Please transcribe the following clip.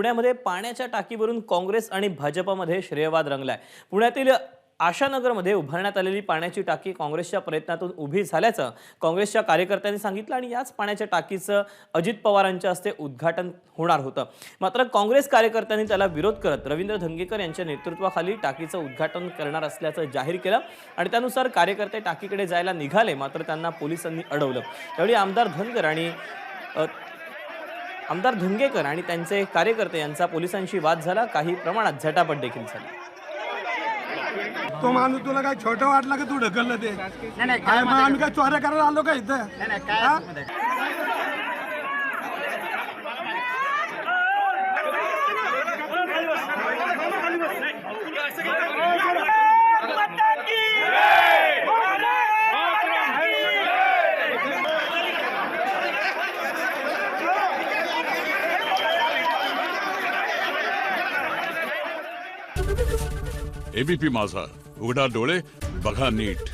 पुण्यामध्ये पाण्याच्या टाकीवरून काँग्रेस आणि भाजपमध्ये श्रेयवाद रंगलाय। पुण्यातील आशानगरमध्ये उभारण्यात आलेली पाण्याची टाकी काँग्रेसच्या प्रयत्नातून उभी झाल्याचं काँग्रेसच्या कार्यकर्त्यांनी सांगितलं आणि याच पाण्याच्या टाकीचं अजित पवारांच्या हस्ते उद्घाटन होणार होतं। मात्र काँग्रेस कार्यकर्त्यांनी त्याला विरोध करत रवींद्र धंगेकर यांच्या नेतृत्वाखाली टाकीचं उद्घाटन करणार असल्याचं जाहीर केलं आणि त्यानुसार कार्यकर्ते टाकीकडे जायला निघाले, मात्र त्यांना पोलिसांनी अडवलं। त्यावेळी आमदार धंगेकर आणि त्यांचे कार्यकर्ते यांचा पोलिसांशी वाद झाला, काही प्रमाणात झटापट देखील झाली। तो माणूस तुला काय छोटं वाटलं का तू ढकललं ते? काय मग आम्ही काय चोऱ्या करायला आलो का इथं? एबीपी माझा, उघडा डोळे बघा नीट।